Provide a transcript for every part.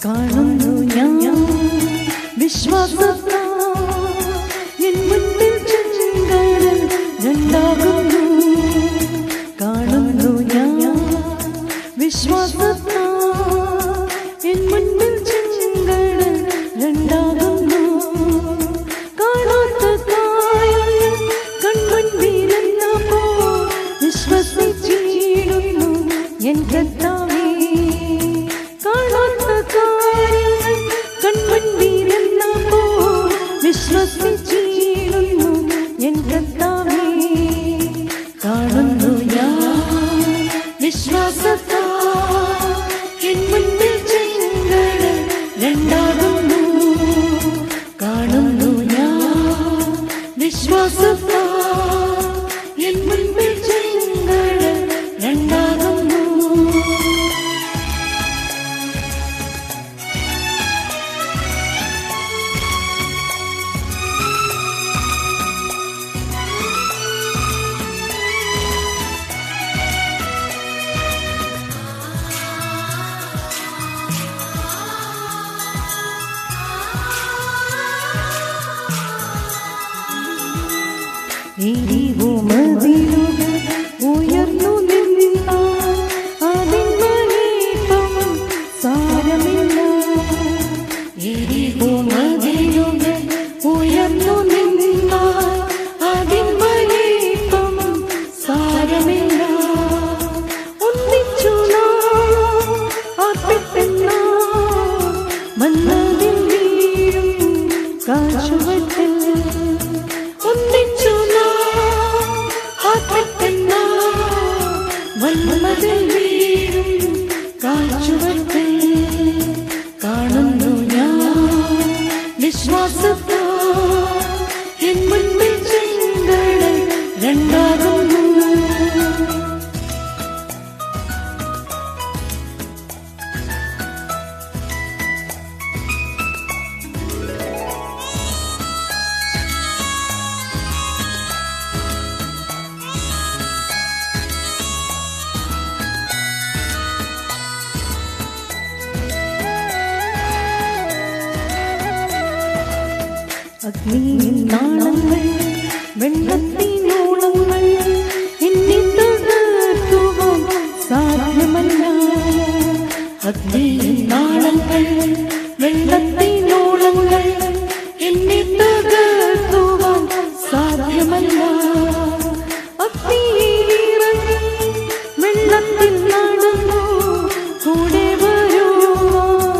കാണുന്നു ഞാൻ വിശ്വാസത്താൽ എൻ മുൻപിൽ ചെങ്കടൽ രണ്ടാകുന്നു. കാണുന്നു ഞാൻ വിശ്വാസത്താൽ എൻ മുൻപിൽ ചെങ്കടൽ രണ്ടാകുന്നു. കാണാത്ത കാര്യം കൺമുൻപിലെന്നപ്പോൾ വിശ്വസിച്ചിടുന്നു എൻ കർത്താവേ. കാണാത്ത കാര്യങ്ങൾ കൺമുൻപിലെന്നപ്പോൾ വിശ്വസിച്ചിടുന്നു എൻ കർത്താവേ. കാണുന്നു ഞാൻ വിശ്വാസത്താൽ എൻ മുൻപിൽ ചെങ്കടൽ രണ്ടാകുന്നു. കാണുന്നു ഞാൻ വിശ്വാസത്താൽ എൻ മുൻപിൽ ചെങ്കടൽ രണ്ടാകുന്നു. എരിവുമതിലുകൾ ഉയർന്നു നിന്നാൽ അതിൻ വലിപ്പം സാരമില്ല. എരിവുമതിലുകൾ ഉയർന്നു നിന്നാൽ അതിൻ വലിപ്പം സാരമില്ല. ഒന്നിച്ചു നാം ആർപ്പിട്ടെന്നാൽ മന്നതിൽ വീഴും കാശുവട്ടിൽ. ഒന്നിച്ചു വന്മതിൽ വീഴും കാഴ്ചവട്ടിൽ. കാണുന്നു ഞാൻ വിശ്വാസത്താൽ എൻ മുൻപിൽ ചെങ്കടൽ രണ്ടാകുന്നു. അഗ്നിയിൻ നാളങ്ങൾ വെള്ളത്തിനോളങ്ങൾ എന്നെ തകർക്കുവാൻ സാധ്യമല്ല. അഗ്നിയിൻ നാളങ്ങൾ വെള്ളത്തിനോളങ്ങൾ എന്നെ തകർക്കുവാൻ സാധ്യമല്ല. അഗ്നിയിലിറങ്ങി വെള്ളത്തിൽ നടന്നു കൂടെ വരുവാൻ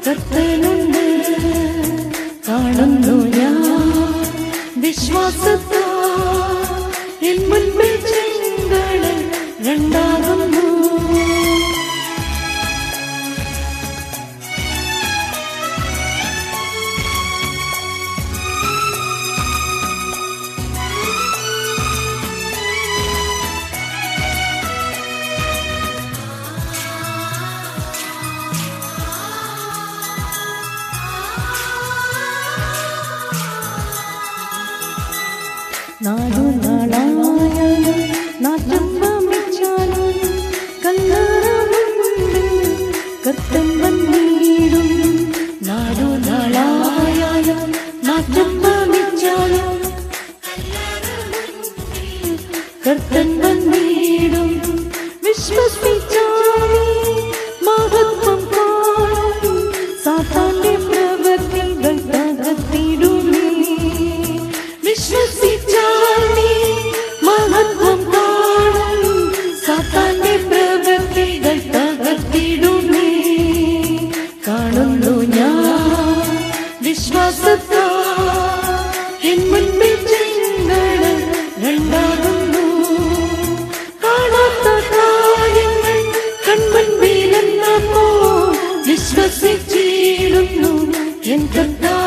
കർത്തനുണ്ട്. കാണുന്നു ഞാൻ വിശ്വാസത്താൽ എൻ മുൻപിൽ ചെങ്കടൽ രണ്ടാകുന്നു. നാടുനാളായാലും നാറ്റം വമിച്ചാലും കല്ലറമുണ്ട് കർത്തൻ വന്നിടും. നാടുനാളായാലും നാറ്റം വമിച്ചാലും കർത്തൻ വന്നിടും. വിശ്വസിച്ചാൽ മഹത്വം കാണും സാത്താന്റെ പ്രവൃത്തികൾ തകർത്തിടുമേ. വിശ്വസിച്ചാൽ മഹത്വം കാണും സാത്താന്റെ പ്രവൃത്തികൾ തകർത്തിടുമേ. കാണുന്നു ഞാൻ വിശ്വാസത്താൽ എൻ മുൻപിൽ ചെങ്കടൽ രണ്ടാകുന്നു. കാണാത്ത കാര്യങ്ങൾ കൺമുൻപിലെന്നപ്പോൾ വിശ്വസിച്ചിടുന്നു എൻ കർത്താവേ.